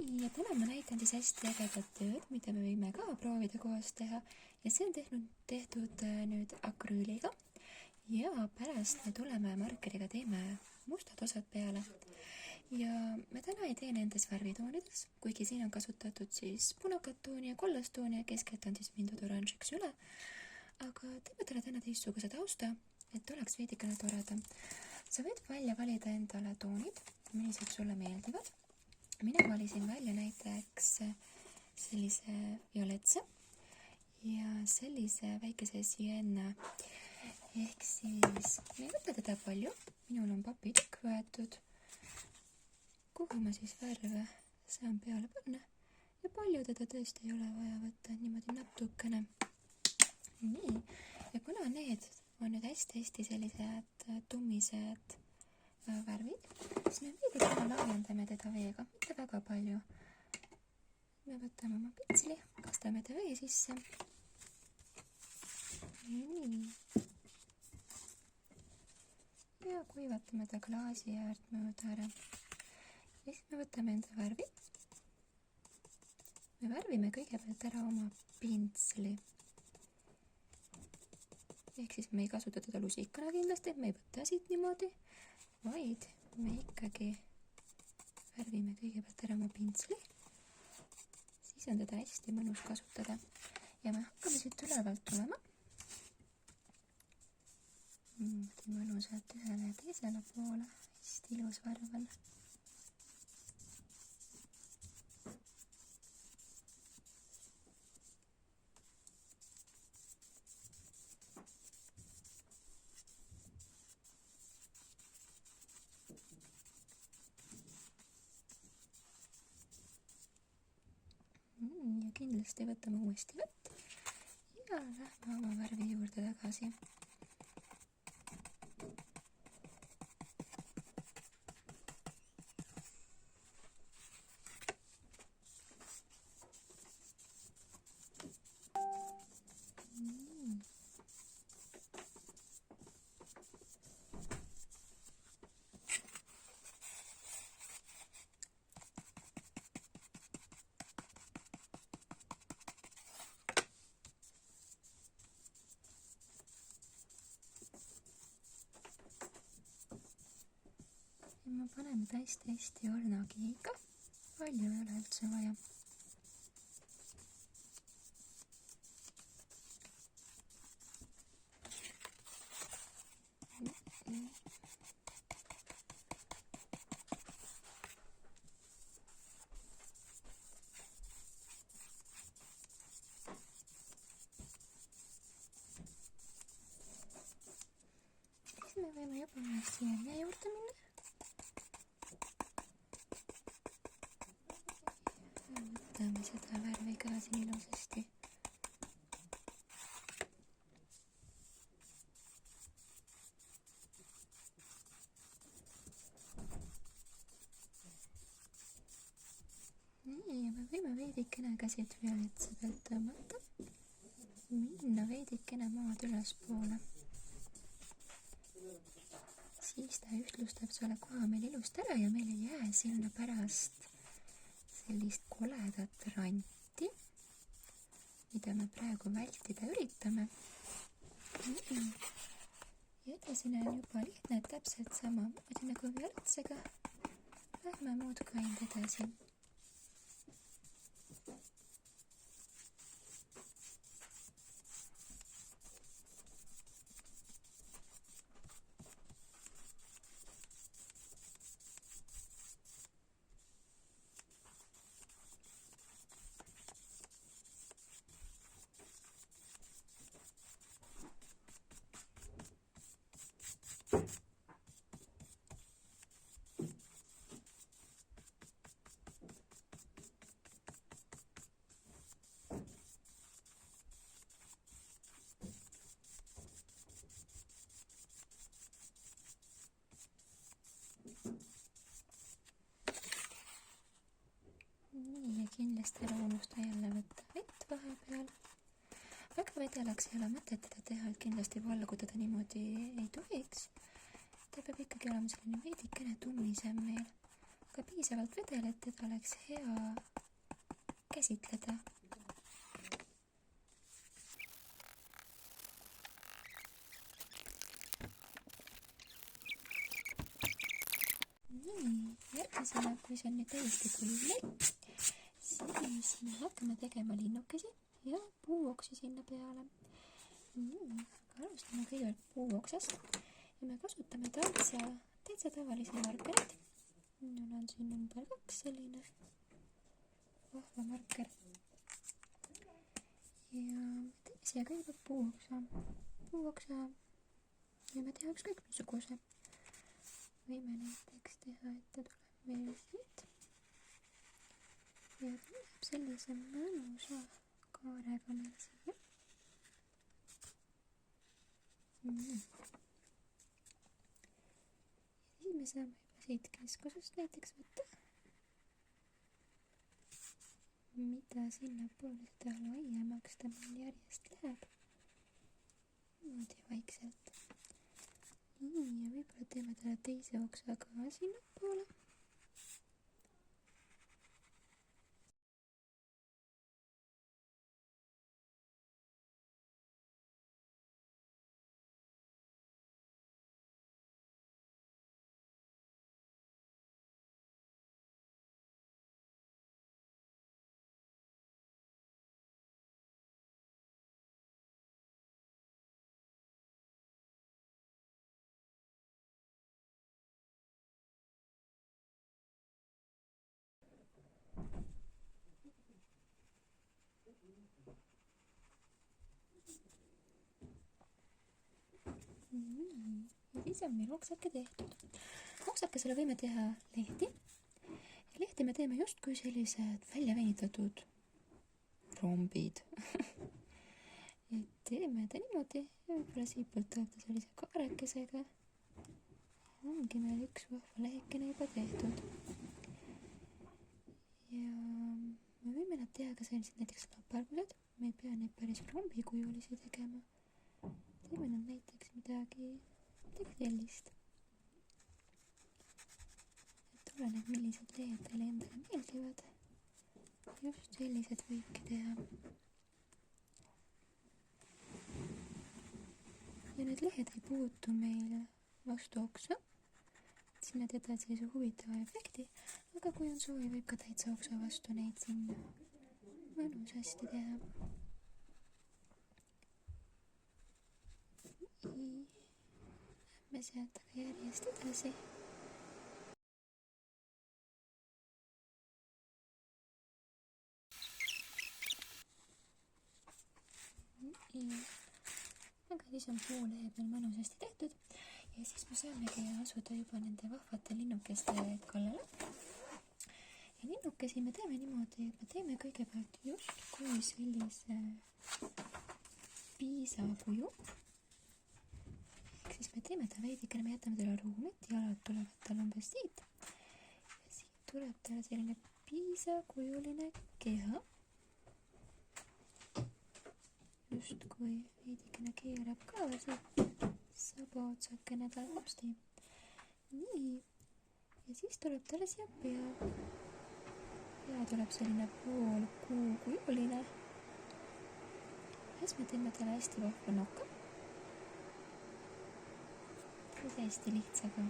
Ja täna ma näitan siis hästi ägedat tööd, mida me võime ka proovida koos teha ja see on tehtud nüüd akrüüliga ja pärast me tuleme markeriga teeme mustad osad peale ja me täna ei tee nendes värvitoonides, kuigi siin on kasutatud siis punakat tooni ja kollast tooni ja keskelt on siis mindud oranžiks üle, aga teeme talle täna teistsuguse tausta, et oleks veidikene toredam. Sa võid välja valida endale toonid, millised sulle meeldivad. Mina valisin välja näiteks sellise violetse ja sellise väikese sienna, ehk siis me ei võta teda palju, minul on papitükk võetud, kuhu ma siis värve saan peale panna ja palju teda tõesti ei ole vaja võtta, niimoodi natukene. Nii, ja kuna need on nüüd hästi sellised tummised värvid, siis me veidikene laiendame teda veega, mitte väga palju. Me võtame oma pitsli, kastame ta vee sisse. Nii. Ja kuivatame ta klaasi äärt mööda ära. Ja siis me võtame enda värvi. Me värvime kõigepealt ära oma pintsli. Ehk siis me ei kasuta teda lusikana kindlasti, me ei võta siit niimoodi, vaid me ikkagi värvime kõigepealt ära oma pintsli, siis on teda hästi mõnus kasutada ja me hakkame siit ülevalt tulema. Mõnusalt ühele ja teisele poole, hästi ilus värv on. Ja kindlasti võtame uuesti vett ja lähme oma värvi juurde tagasi. Ja me paneme hästi ornakihiga, palju ei ole üldse vaja. Siis me võime juba sienna juurde minna. Võtame seda värvi ka siin ilusasti. Nii, me võime veidikene ka siit violetse pealt tõmmata. Minna veidikene maad ülespoole. Siis ta ühtlustab selle koha meil ilusti ära ja meil ei jää sinna pärast sellist koledat ranti, mida me praegu vältida üritame. Ja edasine on juba lihtne, täpselt sama nagu violetsega. Lähme muudkui ainult edasi. Nii, ja kindlasti ära unusta jälle võtta vett vahepeal. Väga vedelaks ei ole mõtet teda teha, et kindlasti valgutada niimoodi ei tohiks. Ta peab ikkagi olema selline veidikene tummisem meil. ka piisavalt vedel, et teda oleks hea käsitleda. Nii, järgmisena, kui see on nüüd täiesti kuiv, siis me hakkame tegema linnukesi ja puuoksi sinna peale. Nii, alustame kõigepealt puuoksast ja me kasutame täitsa tavalisi markereid. Mul on siin number 2 selline vahva marker. Ja teeme siia kõigepealt puuoksa võime teha ükskõik missuguse. Võime näiteks teha, et ta tuleb meil siit ja tuleb sellise mõnusa kaarega meil siia. Ja siis me saame juba siit keskusest näiteks võtta, mida sinna poole seda laiemaks ta meil järjest läheb. Niimoodi vaikselt. Nii, ja võib-olla teeme talle teise oksa ka sinna poole. Ja siis on meil oksake tehtud. Oksakesele võime teha lehti. Ja lehti me teeme justkui sellised välja venitatud rombid. Et teeme ta niimoodi ja võib-olla siipalt tuleb ta sellise kaarekesega. Ongi meil üks vahva lehekene juba tehtud. Ja me võime nad teha ka sellised näiteks lapargused. Me ei pea neid päris rombikujulisi tegema. Teeme nad näiteks midagi sellist. Et oleneb, millised lehed teile endale meeldivad. Just sellised võibki teha. Ja need lehed ei puutu meile vastu oksa. Sinna teevad sellise huvitava efekti, aga kui on soovi, võib ka täitsa oksa vastu neid sinna mõnusasti teha. Lähme sealt aga järjest edasi. Aga siis on puulehed meil mõnusasti tehtud ja siis me saamegi asuda juba nende vahvate linnukeste kallale. Ja linnukesi me teeme niimoodi, et me teeme kõigepealt justkui sellise piisakuju. Siis me teeme ta veidikene, me jätame talle ruumi, et jalad tulevad tal umbes siit. Ja siit tuleb talle selline piisakujuline keha. Justkui veidikene keerab ka siit saba otsakene tal kopsti. Nii. Ja siis tuleb talle siia pea. Pea tuleb selline pool kuukujuline. Ja siis me teeme talle hästi vahva nokka. Täiesti lihtsaga.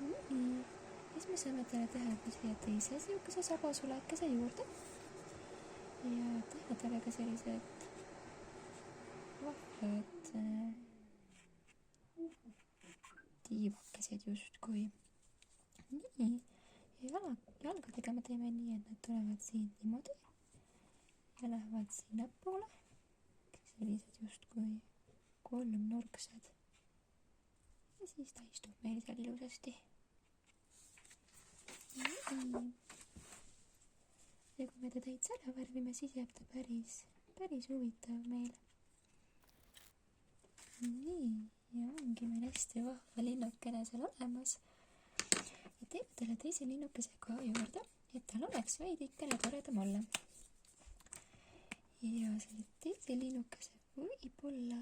Nii. Siis me saame talle teha ka siia teise siukese sabasulekese juurde. Ja teha talle ka sellised vahvad tiivakesed justkui. Nii. Ja jalgadega me teeme nii, et nad tulevad siin niimoodi. Ja lähevad sinna poole. Sellised justkui kolmnurksed. Ja siis ta istub meil seal ilusasti. Nii. Ja kui me ta täitsa ära värvime, siis jääb ta päris huvitav meil. Nii. Ja ongi meil hästi vahva linnukene seal olemas. Ja teeme talle teise linnukese ka juurde, et tal oleks veidikene toredam olla. Ja selle teise linnukese võib-olla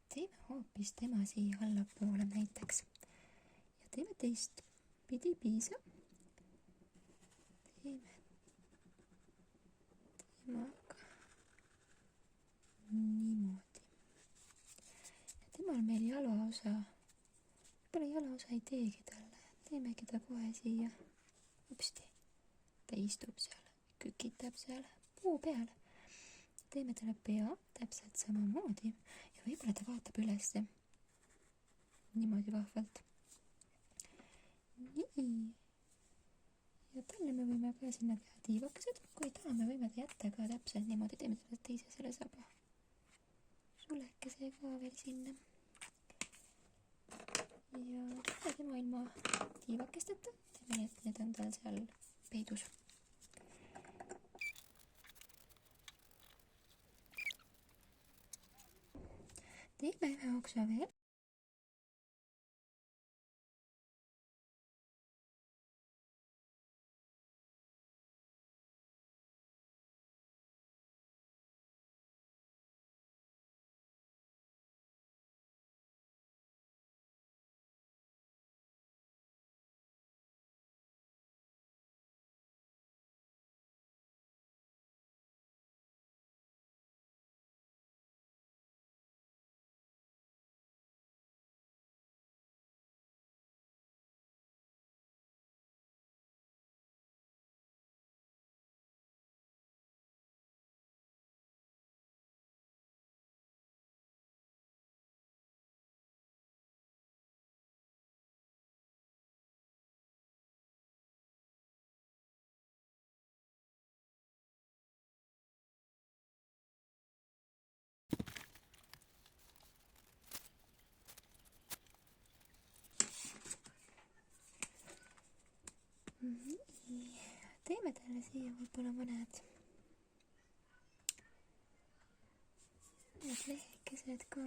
teeme hoopis tema siia allapoole näiteks. Ja teeme teist pidi piisa teeme temaga niimoodi. Temal meil jalaosa, võib-olla jalaosa ei teegi talle, teemegi ta kohe siia. Upsti, ta istub seal, kükitab seal puu peal. Teeme talle pea täpselt samamoodi ja võib-olla ta vaatab ülesse. Niimoodi vahvalt. Nii. Ja talle me võime ka sinna teha tiivakesed, kui tahame, võime ta jätta ka täpselt niimoodi, teeme talle teise selle saba. Sulekese ka veel sinna. Ja tema ilma tiivakesteta, teeme nii, et need on tal seal peidus. Teeme ühe oksa veel. Teeme talle siia võib-olla mõned lehekesed ka.